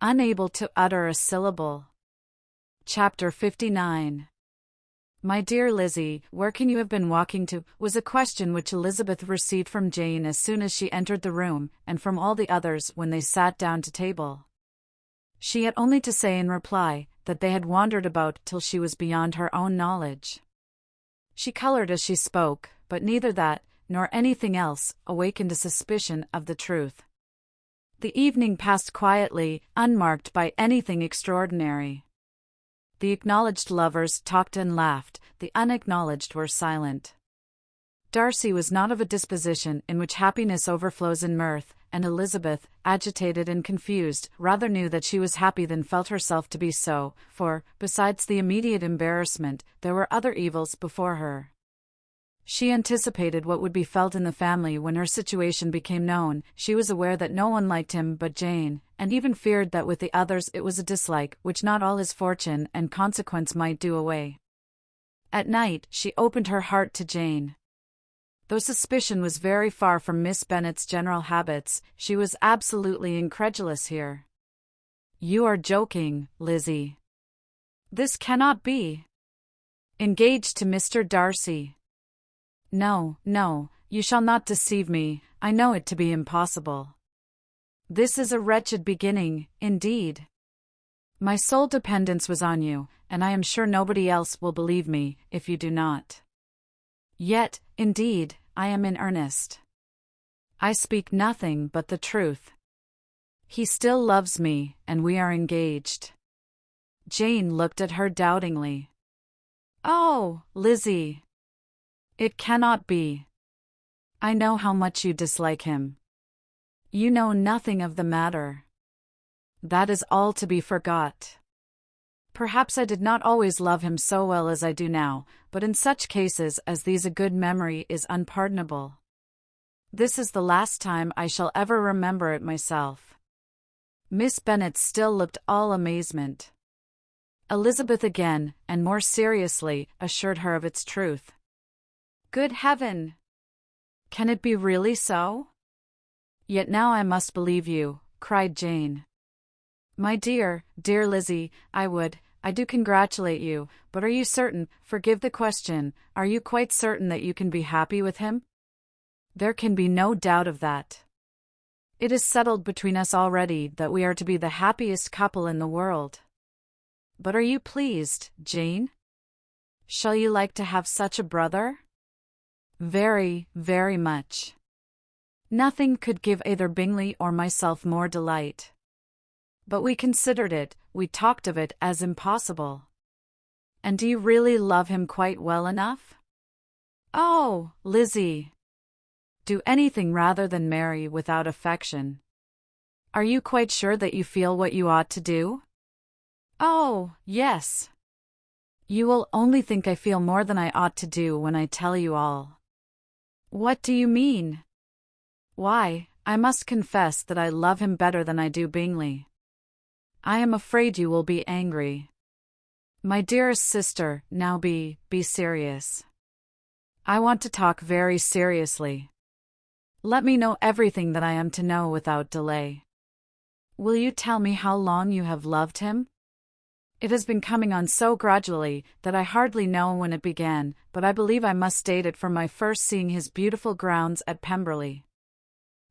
unable to utter a syllable. Chapter 59. "My dear Lizzie, where can you have been walking to?" was a question which Elizabeth received from Jane as soon as she entered the room, and from all the others when they sat down to table. She had only to say in reply that they had wandered about till she was beyond her own knowledge. She colored as she spoke, but neither that, nor anything else, awakened a suspicion of the truth. The evening passed quietly, unmarked by anything extraordinary. The acknowledged lovers talked and laughed, the unacknowledged were silent. Darcy was not of a disposition in which happiness overflows in mirth, and Elizabeth, agitated and confused, rather knew that she was happy than felt herself to be so, for, besides the immediate embarrassment, there were other evils before her. She anticipated what would be felt in the family when her situation became known. She was aware that no one liked him but Jane, and even feared that with the others it was a dislike which not all his fortune and consequence might do away. At night, she opened her heart to Jane. Though suspicion was very far from Miss Bennet's general habits, she was absolutely incredulous here. "You are joking, Lizzie. This cannot be. Engaged to Mr. Darcy? No, no, you shall not deceive me, I know it to be impossible. This is a wretched beginning, indeed. My sole dependence was on you, and I am sure nobody else will believe me, if you do not. Yet, indeed, I am in earnest. I speak nothing but the truth. He still loves me, and we are engaged." Jane looked at her doubtingly. "Oh, Lizzie! It cannot be. I know how much you dislike him. You know nothing of the matter. That is all to be forgot. Perhaps I did not always love him so well as I do now, but in such cases as these a good memory is unpardonable. This is the last time I shall ever remember it myself." Miss Bennet still looked all amazement. Elizabeth again, and more seriously, assured her of its truth. "Good heaven! Can it be really so? Yet now I must believe you," cried Jane. "My dear, dear Lizzie, I do congratulate you, but are you certain, forgive the question, are you quite certain that you can be happy with him?" "There can be no doubt of that. It is settled between us already that we are to be the happiest couple in the world. But are you pleased, Jane? Shall you like to have such a brother?" "Very, very much. Nothing could give either Bingley or myself more delight. But we considered it, we talked of it as impossible." "And do you really love him quite well enough?" "Oh, Lizzie! Do anything rather than marry without affection. Are you quite sure that you feel what you ought to do?" "Oh, yes. You will only think I feel more than I ought to do when I tell you all." "What do you mean?" "Why, I must confess that I love him better than I do Bingley. I am afraid you will be angry. My dearest sister, now be serious. I want to talk very seriously. Let me know everything that I am to know without delay. Will you tell me how long you have loved him? It has been coming on so gradually that I hardly know when it began, but I believe I must date it from my first seeing his beautiful grounds at Pemberley."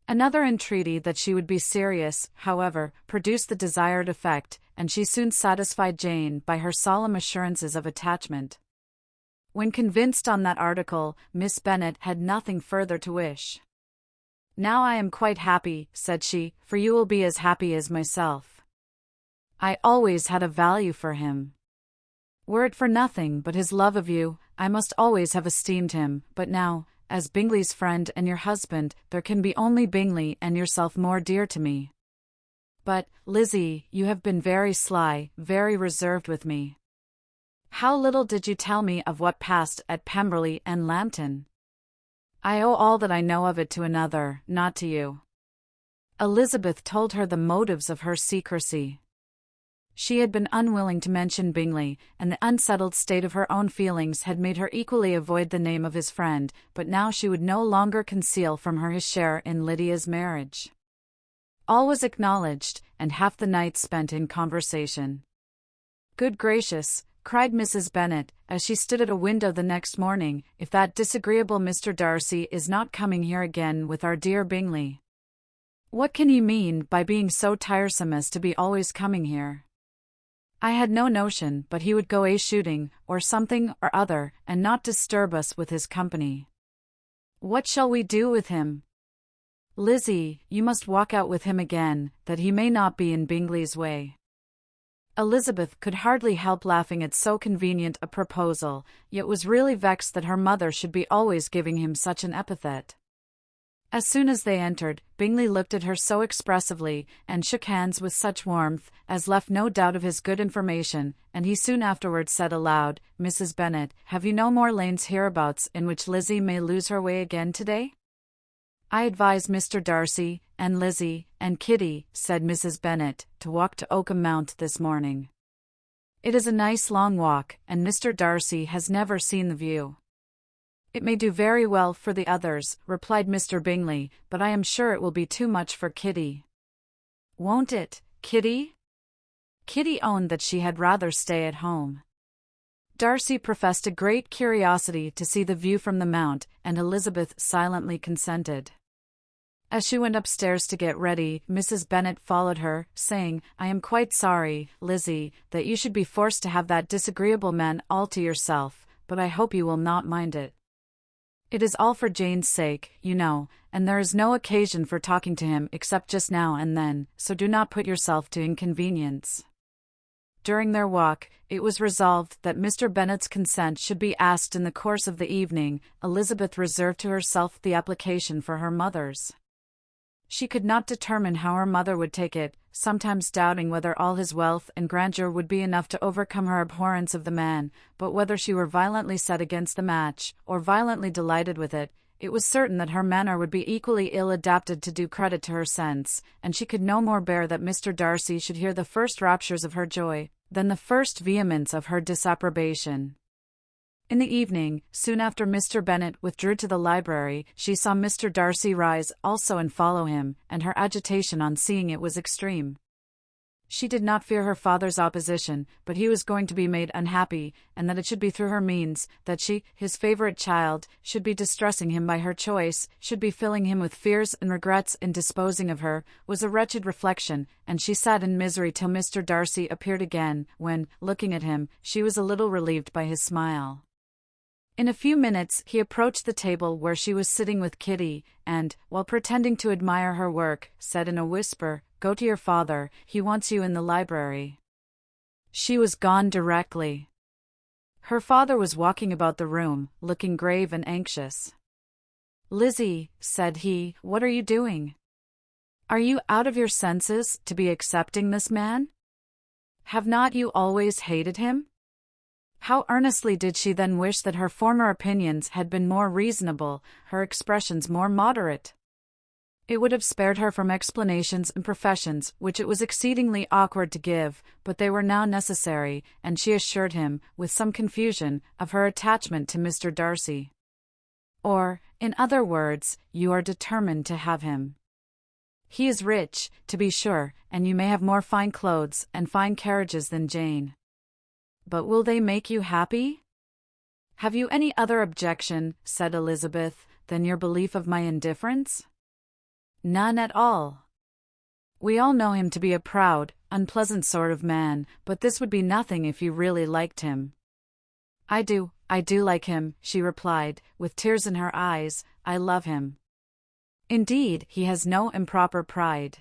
Another entreaty that she would be serious, however, produced the desired effect, and she soon satisfied Jane by her solemn assurances of attachment. When convinced on that article, Miss Bennet had nothing further to wish. "Now I am quite happy," said she, "for you will be as happy as myself. I always had a value for him. Were it for nothing but his love of you, I must always have esteemed him, but now, as Bingley's friend and your husband, there can be only Bingley and yourself more dear to me. But, Lizzie, you have been very sly, very reserved with me. How little did you tell me of what passed at Pemberley and Lambton? I owe all that I know of it to another, not to you." Elizabeth told her the motives of her secrecy. She had been unwilling to mention Bingley, and the unsettled state of her own feelings had made her equally avoid the name of his friend, but now she would no longer conceal from her his share in Lydia's marriage. All was acknowledged, and half the night spent in conversation. "Good gracious," cried Mrs. Bennet, as she stood at a window the next morning, "if that disagreeable Mr. Darcy is not coming here again with our dear Bingley. What can he mean by being so tiresome as to be always coming here? I had no notion but he would go a-shooting, or something or other, and not disturb us with his company. What shall we do with him? Lizzie, you must walk out with him again, that he may not be in Bingley's way." Elizabeth could hardly help laughing at so convenient a proposal, yet was really vexed that her mother should be always giving him such an epithet. As soon as they entered, Bingley looked at her so expressively, and shook hands with such warmth, as left no doubt of his good information, and he soon afterwards said aloud, "Mrs. Bennet, have you no more lanes hereabouts in which Lizzie may lose her way again today?" "I advise Mr. Darcy, and Lizzie, and Kitty," said Mrs. Bennet, "to walk to Oakham Mount this morning. It is a nice long walk, and Mr. Darcy has never seen the view." "It may do very well for the others," replied Mr. Bingley, "but I am sure it will be too much for Kitty." "Won't it, Kitty?" Kitty owned that she had rather stay at home. Darcy professed a great curiosity to see the view from the Mount, and Elizabeth silently consented. As she went upstairs to get ready, Mrs. Bennet followed her, saying, "I am quite sorry, Lizzie, that you should be forced to have that disagreeable man all to yourself, but I hope you will not mind it. It is all for Jane's sake, you know, and there is no occasion for talking to him except just now and then, so do not put yourself to inconvenience." During their walk, it was resolved that Mr. Bennet's consent should be asked in the course of the evening. Elizabeth reserved to herself the application for her mother's. She could not determine how her mother would take it, sometimes doubting whether all his wealth and grandeur would be enough to overcome her abhorrence of the man, but whether she were violently set against the match, or violently delighted with it, it was certain that her manner would be equally ill adapted to do credit to her sense, and she could no more bear that Mr. Darcy should hear the first raptures of her joy, than the first vehemence of her disapprobation. In the evening, soon after Mr. Bennet withdrew to the library, she saw Mr. Darcy rise also and follow him, and her agitation on seeing it was extreme. She did not fear her father's opposition, but he was going to be made unhappy, and that it should be through her means, that she, his favourite child, should be distressing him by her choice, should be filling him with fears and regrets in disposing of her, was a wretched reflection, and she sat in misery till Mr. Darcy appeared again, when, looking at him, she was a little relieved by his smile. In a few minutes he approached the table where she was sitting with Kitty, and, while pretending to admire her work, said in a whisper, "Go to your father, he wants you in the library." She was gone directly. Her father was walking about the room, looking grave and anxious. "Lizzie," said he, "what are you doing? Are you out of your senses, to be accepting this man? Have not you always hated him?" How earnestly did she then wish that her former opinions had been more reasonable, her expressions more moderate. It would have spared her from explanations and professions which it was exceedingly awkward to give, but they were now necessary, and she assured him, with some confusion, of her attachment to Mr. Darcy. "Or, in other words, you are determined to have him. He is rich, to be sure, and you may have more fine clothes and fine carriages than Jane. But will they make you happy?" "Have you any other objection," said Elizabeth, "than your belief of my indifference?" "None at all. We all know him to be a proud, unpleasant sort of man, but this would be nothing if you really liked him." I do like him," she replied, with tears in her eyes. "I love him. Indeed, he has no improper pride.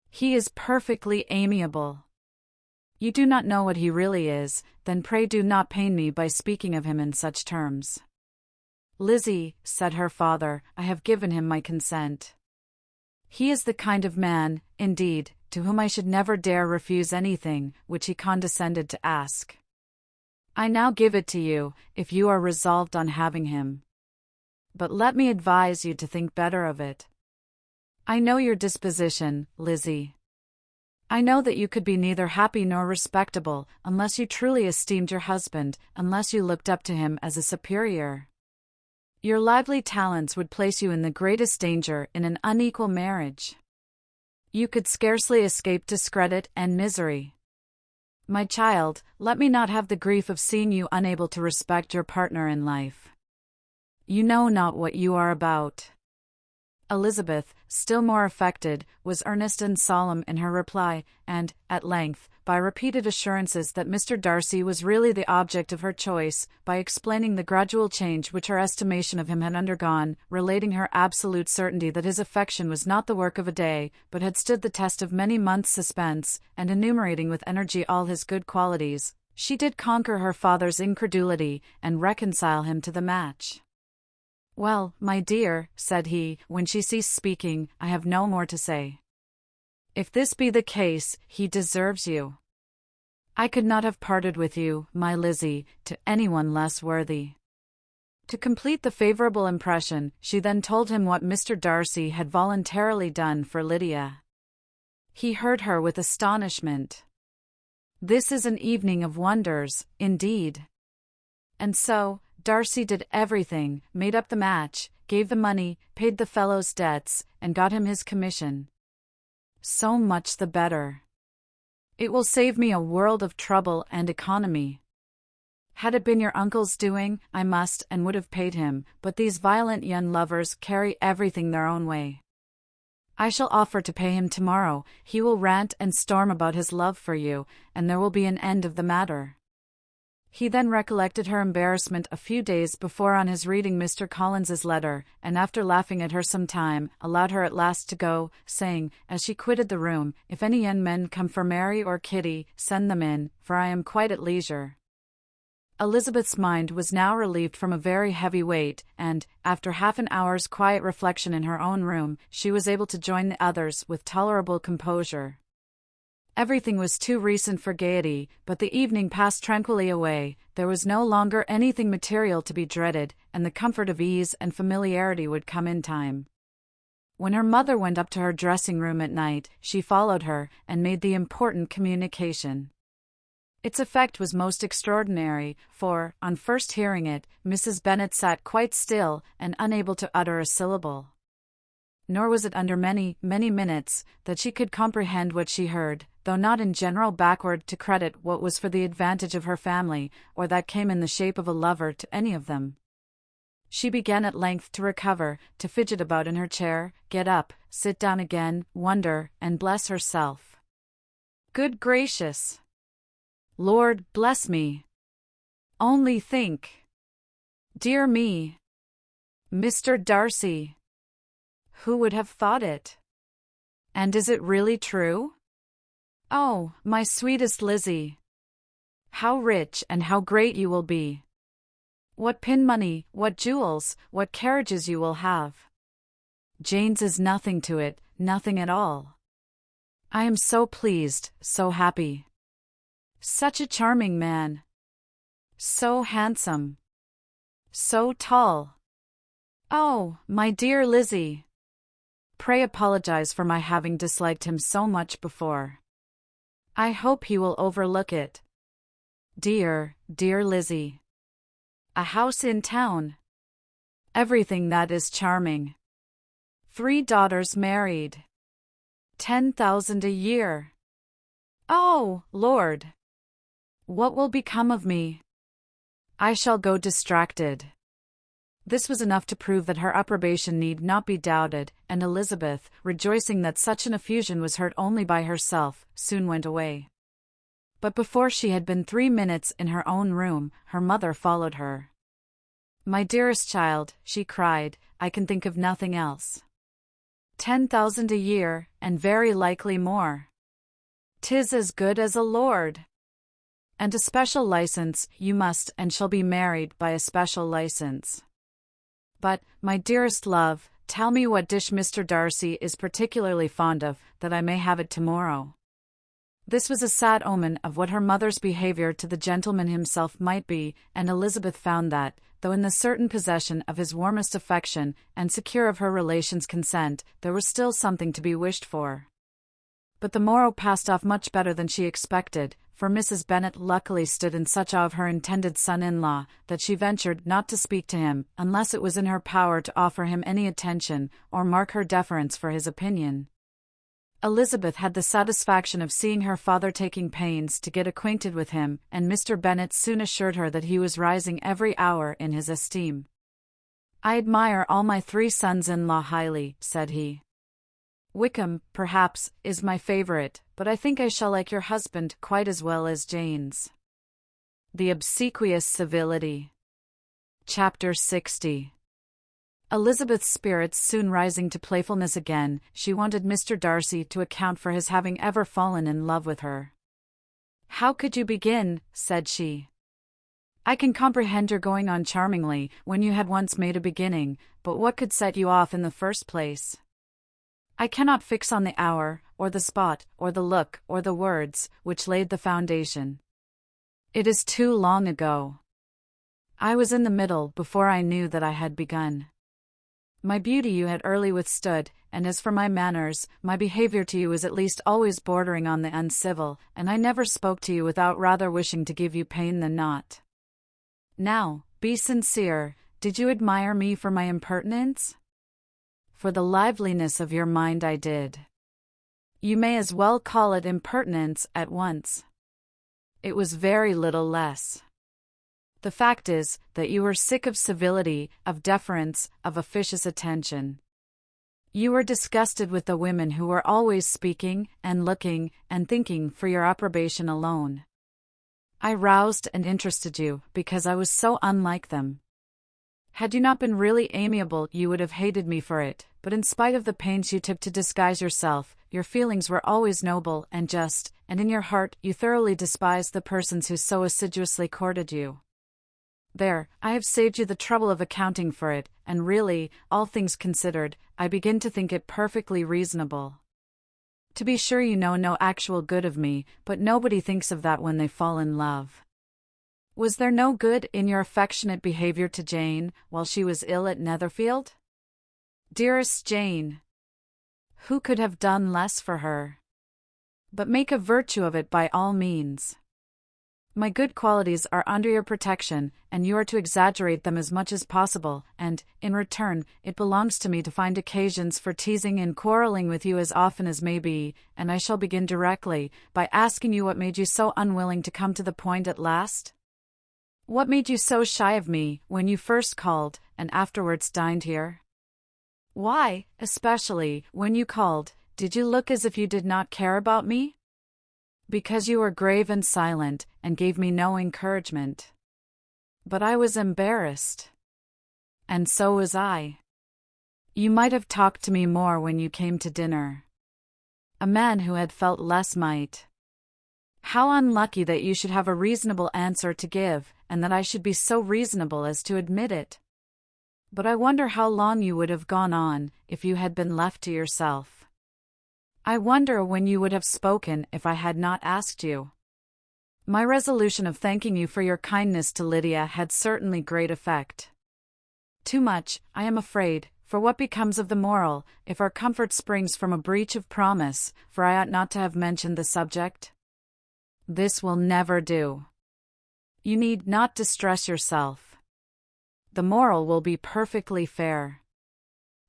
He is perfectly amiable. You do not know what he really is, then pray do not pain me by speaking of him in such terms." "Lizzie," said her father, "I have given him my consent. He is the kind of man, indeed, to whom I should never dare refuse anything which he condescended to ask. I now give it to you, if you are resolved on having him. But let me advise you to think better of it. I know your disposition, Lizzie. I know that you could be neither happy nor respectable unless you truly esteemed your husband, unless you looked up to him as a superior. Your lively talents would place you in the greatest danger in an unequal marriage. You could scarcely escape discredit and misery. My child, let me not have the grief of seeing you unable to respect your partner in life. You know not what you are about." Elizabeth, still more affected, was earnest and solemn in her reply, and, at length, by repeated assurances that Mr. Darcy was really the object of her choice, by explaining the gradual change which her estimation of him had undergone, relating her absolute certainty that his affection was not the work of a day, but had stood the test of many months' suspense, and enumerating with energy all his good qualities, she did conquer her father's incredulity, and reconcile him to the match. "Well, my dear," said he, when she ceased speaking, "I have no more to say. If this be the case, he deserves you. I could not have parted with you, my Lizzie, to anyone less worthy." To complete the favorable impression, she then told him what Mr. Darcy had voluntarily done for Lydia. He heard her with astonishment. This is an evening of wonders, indeed. And so, Darcy did everything, made up the match, gave the money, paid the fellow's debts, and got him his commission. So much the better. It will save me a world of trouble and economy. Had it been your uncle's doing, I must and would have paid him, but these violent young lovers carry everything their own way. I shall offer to pay him tomorrow. He will rant and storm about his love for you, and there will be an end of the matter. He then recollected her embarrassment a few days before on his reading Mr. Collins's letter, and after laughing at her some time, allowed her at last to go, saying, as she quitted the room, "If any young men come for Mary or Kitty, send them in, for I am quite at leisure." Elizabeth's mind was now relieved from a very heavy weight, and, after half an hour's quiet reflection in her own room, she was able to join the others with tolerable composure. Everything was too recent for gaiety, but the evening passed tranquilly away. There was no longer anything material to be dreaded, and the comfort of ease and familiarity would come in time. When her mother went up to her dressing-room at night, she followed her, and made the important communication. Its effect was most extraordinary, for, on first hearing it, Mrs. Bennet sat quite still, and unable to utter a syllable. Nor was it under many, many minutes, that she could comprehend what she heard, though not in general backward to credit what was for the advantage of her family, or that came in the shape of a lover to any of them. She began at length to recover, to fidget about in her chair, get up, sit down again, wonder, and bless herself. Good gracious! Lord bless me! Only think! Dear me! Mr. Darcy! Who would have thought it? And is it really true? Oh, my sweetest Lizzie! How rich and how great you will be! What pin money, what jewels, what carriages you will have! Jane's is nothing to it, nothing at all. I am so pleased, so happy. Such a charming man. So handsome. So tall. Oh, my dear Lizzie! Pray apologize for my having disliked him so much before. I hope he will overlook it. Dear, dear Lizzie! A house in town. Everything that is charming. 3 daughters married. 10,000 a year. Oh, Lord! What will become of me? I shall go distracted. This was enough to prove that her approbation need not be doubted, and Elizabeth, rejoicing that such an effusion was heard only by herself, soon went away. But before she had been 3 minutes in her own room, her mother followed her. My dearest child, she cried, I can think of nothing else. 10,000 a year, and very likely more. 'Tis as good as a lord. And a special license, you must and shall be married by a special license. But, my dearest love, tell me what dish Mr. Darcy is particularly fond of, that I may have it tomorrow. This was a sad omen of what her mother's behavior to the gentleman himself might be, and Elizabeth found that, though in the certain possession of his warmest affection, and secure of her relations' consent, there was still something to be wished for. But the morrow passed off much better than she expected, for Mrs. Bennet luckily stood in such awe of her intended son-in-law, that she ventured not to speak to him, unless it was in her power to offer him any attention, or mark her deference for his opinion. Elizabeth had the satisfaction of seeing her father taking pains to get acquainted with him, and Mr. Bennet soon assured her that he was rising every hour in his esteem. "I admire all my 3 sons-in-law highly," said he. "Wickham, perhaps, is my favourite, but I think I shall like your husband quite as well as Jane's." The obsequious civility. Chapter 60. Elizabeth's spirits soon rising to playfulness again, she wanted Mr. Darcy to account for his having ever fallen in love with her. "How could you begin?" said she. "I can comprehend your going on charmingly when you had once made a beginning, but what could set you off in the first place? I cannot fix on the hour, or the spot, or the look, or the words, which laid the foundation. It is too long ago. I was in the middle before I knew that I had begun. My beauty you had early withstood, and as for my manners, my behavior to you was at least always bordering on the uncivil, and I never spoke to you without rather wishing to give you pain than not. Now, be sincere, did you admire me for my impertinence? For the liveliness of your mind I did. You may as well call it impertinence at once. It was very little less. The fact is, that you were sick of civility, of deference, of officious attention. You were disgusted with the women who were always speaking, and looking, and thinking for your approbation alone. I roused and interested you, because I was so unlike them. Had you not been really amiable, you would have hated me for it, but in spite of the pains you took to disguise yourself, your feelings were always noble and just, and in your heart you thoroughly despised the persons who so assiduously courted you. There, I have saved you the trouble of accounting for it, and really, all things considered, I begin to think it perfectly reasonable. To be sure you know no actual good of me, but nobody thinks of that when they fall in love. Was there no good in your affectionate behavior to Jane, while she was ill at Netherfield? Dearest Jane! Who could have done less for her? But make a virtue of it by all means. My good qualities are under your protection, and you are to exaggerate them as much as possible, and, in return, it belongs to me to find occasions for teasing and quarreling with you as often as may be, and I shall begin directly, by asking you what made you so unwilling to come to the point at last? What made you so shy of me, when you first called, and afterwards dined here? Why, especially, when you called, did you look as if you did not care about me? Because you were grave and silent, and gave me no encouragement. But I was embarrassed. And so was I. You might have talked to me more when you came to dinner. A man who had felt less might. How unlucky that you should have a reasonable answer to give, and that I should be so reasonable as to admit it. But I wonder how long you would have gone on, if you had been left to yourself. I wonder when you would have spoken if I had not asked you. My resolution of thanking you for your kindness to Lydia had certainly great effect. Too much, I am afraid, for what becomes of the moral, if our comfort springs from a breach of promise, for I ought not to have mentioned the subject. This will never do. You need not distress yourself. The moral will be perfectly fair.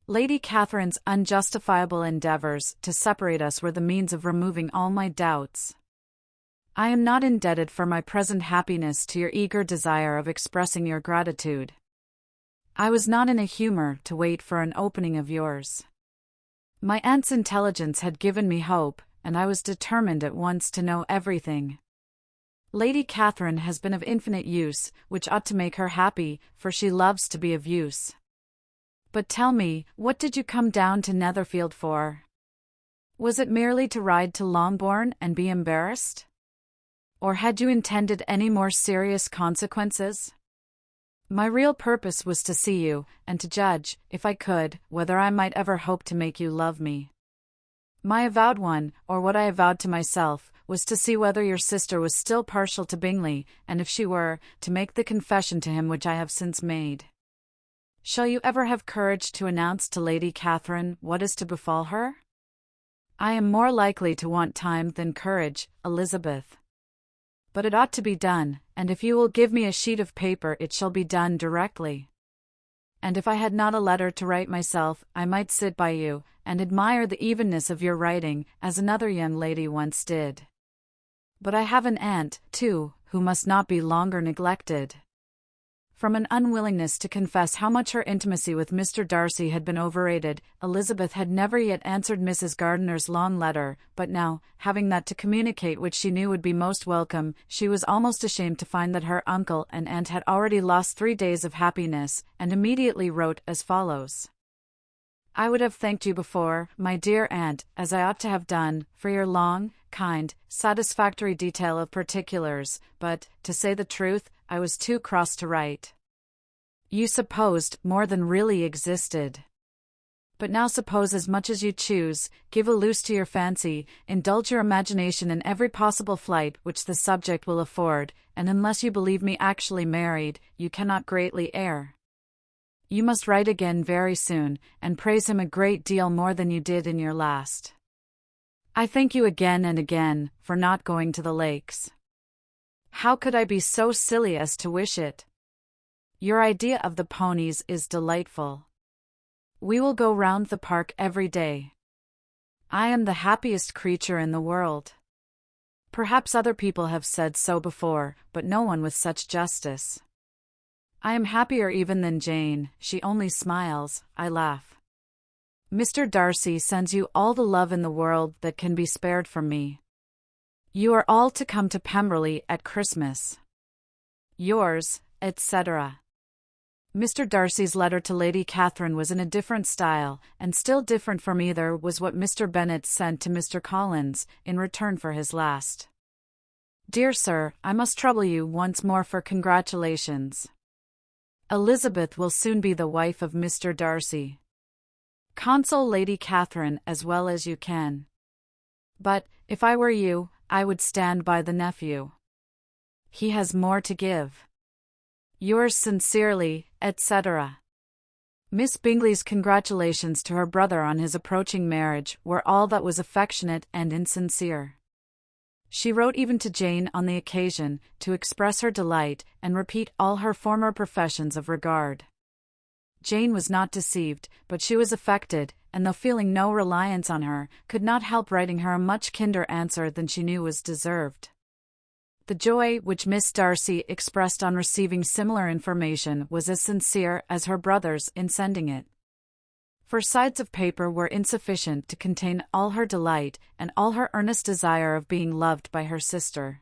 Lady Catherine's unjustifiable endeavours to separate us were the means of removing all my doubts. I am not indebted for my present happiness to your eager desire of expressing your gratitude. I was not in a humour to wait for an opening of yours. My aunt's intelligence had given me hope, and I was determined at once to know everything. Lady Catherine has been of infinite use, which ought to make her happy, for she loves to be of use. But tell me, what did you come down to Netherfield for? Was it merely to ride to Longbourn and be embarrassed? Or had you intended any more serious consequences? My real purpose was to see you, and to judge, if I could, whether I might ever hope to make you love me. My avowed one, or what I avowed to myself, was to see whether your sister was still partial to Bingley, and if she were, to make the confession to him which I have since made. Shall you ever have courage to announce to Lady Catherine what is to befall her? I am more likely to want time than courage, Elizabeth. But it ought to be done, and if you will give me a sheet of paper it shall be done directly. And if I had not a letter to write myself, I might sit by you, and admire the evenness of your writing, as another young lady once did. But I have an aunt, too, who must not be longer neglected. From an unwillingness to confess how much her intimacy with Mr. Darcy had been overrated, Elizabeth had never yet answered Mrs. Gardiner's long letter, but now, having that to communicate which she knew would be most welcome, she was almost ashamed to find that her uncle and aunt had already lost 3 days of happiness, and immediately wrote as follows. I would have thanked you before, my dear aunt, as I ought to have done, for your long, kind, satisfactory detail of particulars, but, to say the truth, I was too cross to write. You supposed more than really existed. But now suppose as much as you choose, give a loose to your fancy, indulge your imagination in every possible flight which the subject will afford, and unless you believe me actually married, you cannot greatly err. You must write again very soon, and praise him a great deal more than you did in your last. I thank you again and again, for not going to the lakes. How could I be so silly as to wish it? Your idea of the ponies is delightful. We will go round the park every day. I am the happiest creature in the world. Perhaps other people have said so before, but no one with such justice. I am happier even than Jane, she only smiles, I laugh. Mr. Darcy sends you all the love in the world that can be spared from me. You are all to come to Pemberley at Christmas. Yours, etc. Mr. Darcy's letter to Lady Catherine was in a different style, and still different from either was what Mr. Bennet sent to Mr. Collins, in return for his last. Dear Sir, I must trouble you once more for congratulations. Elizabeth will soon be the wife of Mr. Darcy. Console Lady Catherine as well as you can. But, if I were you, I would stand by the nephew. He has more to give. Yours sincerely, etc. Miss Bingley's congratulations to her brother on his approaching marriage were all that was affectionate and insincere. She wrote even to Jane on the occasion, to express her delight, and repeat all her former professions of regard. Jane was not deceived, but she was affected, and though feeling no reliance on her, could not help writing her a much kinder answer than she knew was deserved. The joy which Miss Darcy expressed on receiving similar information was as sincere as her brother's in sending it. 4 sides of paper were insufficient to contain all her delight, and all her earnest desire of being loved by her sister.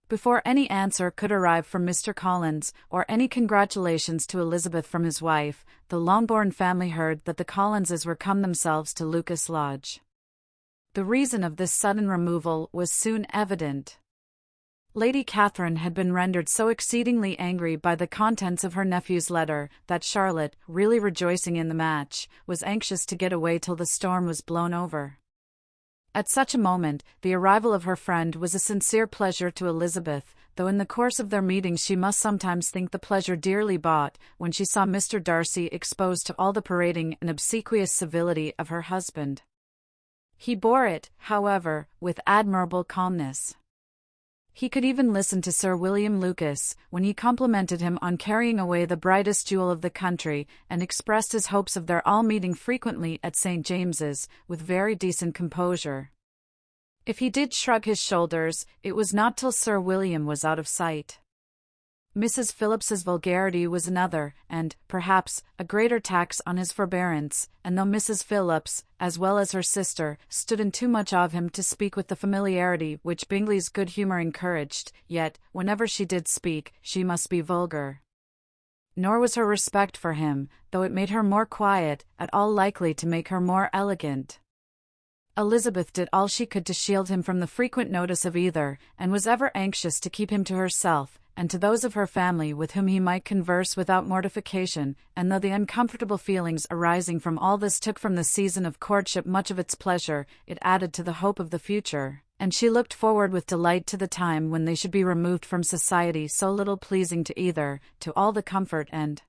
Before any answer could arrive from Mr. Collins, or any congratulations to Elizabeth from his wife, the Longbourn family heard that the Collinses were come themselves to Lucas Lodge. The reason of this sudden removal was soon evident. Lady Catherine had been rendered so exceedingly angry by the contents of her nephew's letter, that Charlotte, really rejoicing in the match, was anxious to get away till the storm was blown over. At such a moment, the arrival of her friend was a sincere pleasure to Elizabeth, though in the course of their meetings she must sometimes think the pleasure dearly bought, when she saw Mr. Darcy exposed to all the parading and obsequious civility of her husband. He bore it, however, with admirable calmness. He could even listen to Sir William Lucas, when he complimented him on carrying away the brightest jewel of the country, and expressed his hopes of their all meeting frequently at St. James's, with very decent composure. If he did shrug his shoulders, it was not till Sir William was out of sight. Mrs. Phillips's vulgarity was another, and, perhaps, a greater tax on his forbearance, and though Mrs. Phillips, as well as her sister, stood in too much of him to speak with the familiarity which Bingley's good humour encouraged, yet, whenever she did speak, she must be vulgar. Nor was her respect for him, though it made her more quiet, at all likely to make her more elegant. Elizabeth did all she could to shield him from the frequent notice of either, and was ever anxious to keep him to herself, and to those of her family with whom he might converse without mortification, and though the uncomfortable feelings arising from all this took from the season of courtship much of its pleasure, it added to the hope of the future, and she looked forward with delight to the time when they should be removed from society so little pleasing to either, to all the comfort and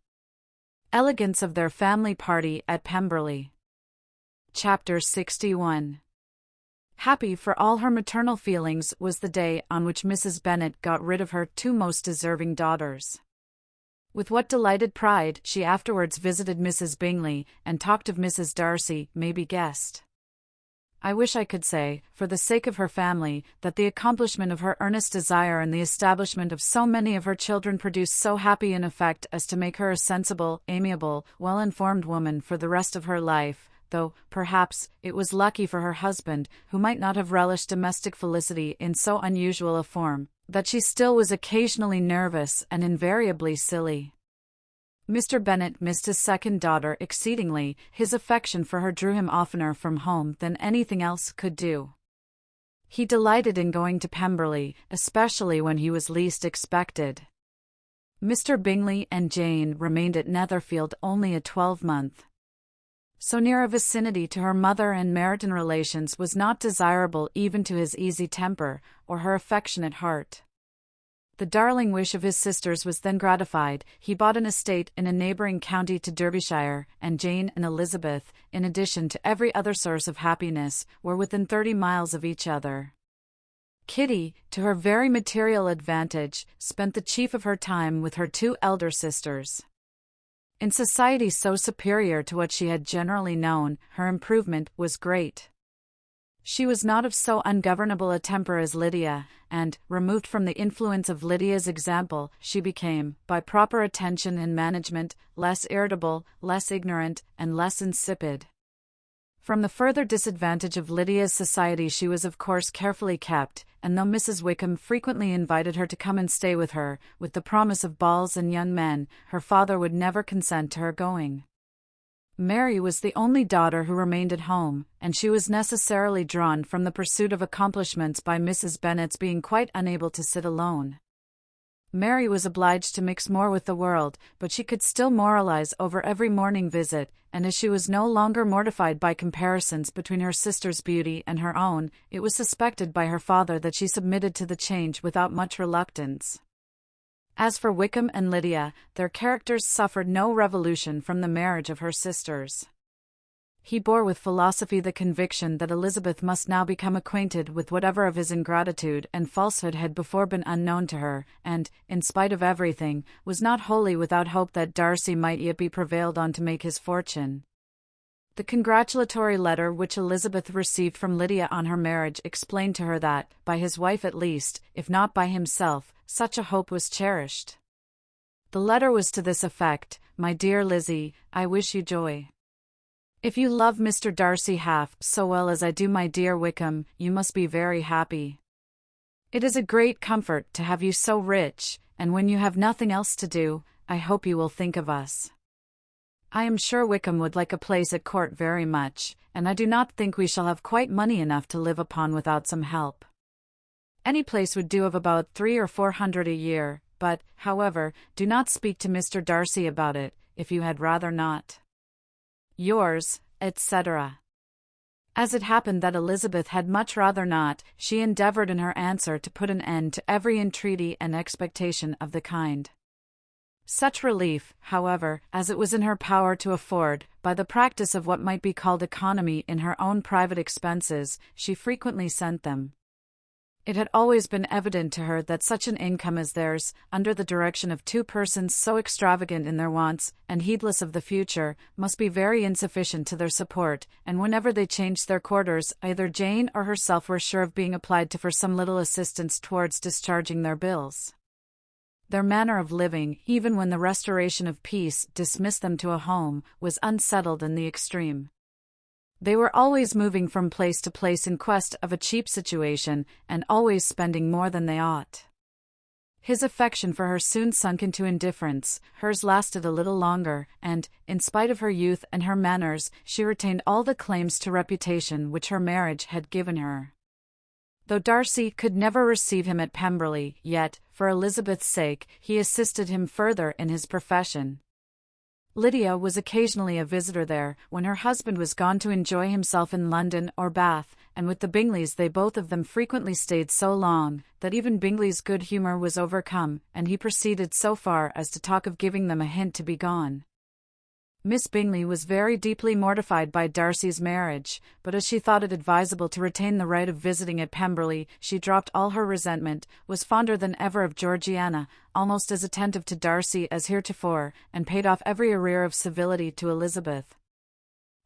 elegance of their family party at Pemberley. Chapter 61. Happy for all her maternal feelings was the day on which Mrs. Bennet got rid of her 2 most deserving daughters. With what delighted pride she afterwards visited Mrs. Bingley, and talked of Mrs. Darcy, may be guessed. I wish I could say, for the sake of her family, that the accomplishment of her earnest desire and the establishment of so many of her children produced so happy an effect as to make her a sensible, amiable, well-informed woman for the rest of her life, though, perhaps, it was lucky for her husband, who might not have relished domestic felicity in so unusual a form, that she still was occasionally nervous and invariably silly. Mr. Bennet missed his second daughter exceedingly. His affection for her drew him oftener from home than anything else could do. He delighted in going to Pemberley, especially when he was least expected. Mr. Bingley and Jane remained at Netherfield only a 12-month. So near a vicinity to her mother and Meryton relations was not desirable even to his easy temper, or her affectionate heart. The darling wish of his sisters was then gratified. He bought an estate in a neighbouring county to Derbyshire, and Jane and Elizabeth, in addition to every other source of happiness, were within 30 miles of each other. Kitty, to her very material advantage, spent the chief of her time with her 2 elder sisters. In society so superior to what she had generally known, her improvement was great. She was not of so ungovernable a temper as Lydia, and, removed from the influence of Lydia's example, she became, by proper attention and management, less irritable, less ignorant, and less insipid. From the further disadvantage of Lydia's society she was of course carefully kept, and though Mrs. Wickham frequently invited her to come and stay with her, with the promise of balls and young men, her father would never consent to her going. Mary was the only daughter who remained at home, and she was necessarily drawn from the pursuit of accomplishments by Mrs. Bennet's being quite unable to sit alone. Mary was obliged to mix more with the world, but she could still moralize over every morning visit, and as she was no longer mortified by comparisons between her sister's beauty and her own, it was suspected by her father that she submitted to the change without much reluctance. As for Wickham and Lydia, their characters suffered no revolution from the marriage of her sisters. He bore with philosophy the conviction that Elizabeth must now become acquainted with whatever of his ingratitude and falsehood had before been unknown to her, and, in spite of everything, was not wholly without hope that Darcy might yet be prevailed on to make his fortune. The congratulatory letter which Elizabeth received from Lydia on her marriage explained to her that, by his wife at least, if not by himself, such a hope was cherished. The letter was to this effect: "My dear Lizzie, I wish you joy. If you love Mr. Darcy half so well as I do my dear Wickham, you must be very happy. It is a great comfort to have you so rich, and when you have nothing else to do, I hope you will think of us. I am sure Wickham would like a place at court very much, and I do not think we shall have quite money enough to live upon without some help. Any place would do of about 300 or 400 a year, but, however, do not speak to Mr. Darcy about it, if you had rather not. Yours, etc." As it happened that Elizabeth had much rather not, she endeavoured in her answer to put an end to every entreaty and expectation of the kind. Such relief, however, as it was in her power to afford, by the practice of what might be called economy in her own private expenses, she frequently sent them. It had always been evident to her that such an income as theirs, under the direction of 2 persons so extravagant in their wants, and heedless of the future, must be very insufficient to their support, and whenever they changed their quarters, either Jane or herself were sure of being applied to for some little assistance towards discharging their bills. Their manner of living, even when the restoration of peace dismissed them to a home, was unsettled in the extreme. They were always moving from place to place in quest of a cheap situation, and always spending more than they ought. His affection for her soon sunk into indifference, hers lasted a little longer, and, in spite of her youth and her manners, she retained all the claims to reputation which her marriage had given her. Though Darcy could never receive him at Pemberley, yet, for Elizabeth's sake, he assisted him further in his profession. Lydia was occasionally a visitor there, when her husband was gone to enjoy himself in London or Bath, and with the Bingleys they both of them frequently stayed so long, that even Bingley's good humour was overcome, and he proceeded so far as to talk of giving them a hint to be gone. Miss Bingley was very deeply mortified by Darcy's marriage, but as she thought it advisable to retain the right of visiting at Pemberley, she dropped all her resentment, was fonder than ever of Georgiana, almost as attentive to Darcy as heretofore, and paid off every arrear of civility to Elizabeth.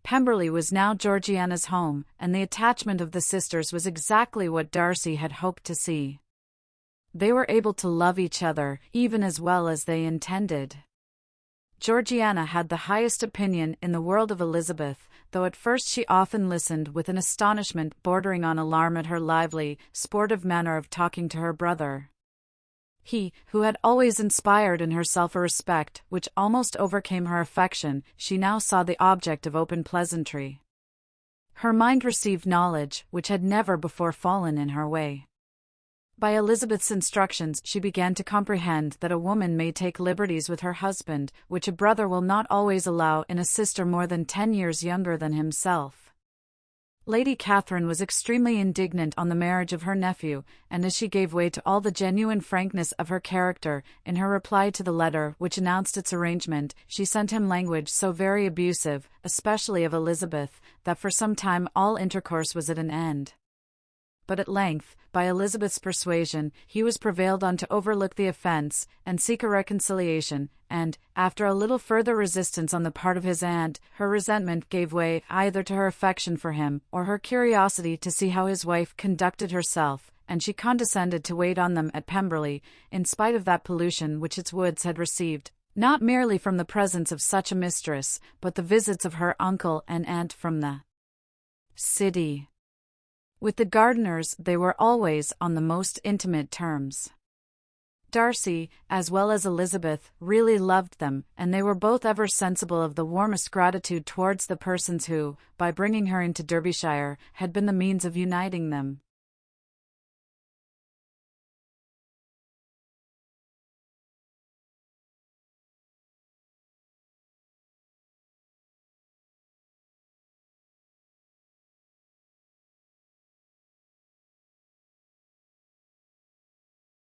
Pemberley was now Georgiana's home, and the attachment of the sisters was exactly what Darcy had hoped to see. They were able to love each other, even as well as they intended. Georgiana had the highest opinion in the world of Elizabeth, though at first she often listened with an astonishment bordering on alarm at her lively, sportive manner of talking to her brother. He, who had always inspired in herself a respect which almost overcame her affection, she now saw the object of open pleasantry. Her mind received knowledge which had never before fallen in her way. By Elizabeth's instructions she began to comprehend that a woman may take liberties with her husband, which a brother will not always allow in a sister more than 10 years younger than himself. Lady Catherine was extremely indignant on the marriage of her nephew, and as she gave way to all the genuine frankness of her character, in her reply to the letter which announced its arrangement, she sent him language so very abusive, especially of Elizabeth, that for some time all intercourse was at an end. But at length, by Elizabeth's persuasion, he was prevailed on to overlook the offence, and seek a reconciliation, and, after a little further resistance on the part of his aunt, her resentment gave way either to her affection for him, or her curiosity to see how his wife conducted herself, and she condescended to wait on them at Pemberley, in spite of that pollution which its woods had received, not merely from the presence of such a mistress, but the visits of her uncle and aunt from the city. With the Gardiners they were always on the most intimate terms. Darcy, as well as Elizabeth, really loved them, and they were both ever sensible of the warmest gratitude towards the persons who, by bringing her into Derbyshire, had been the means of uniting them.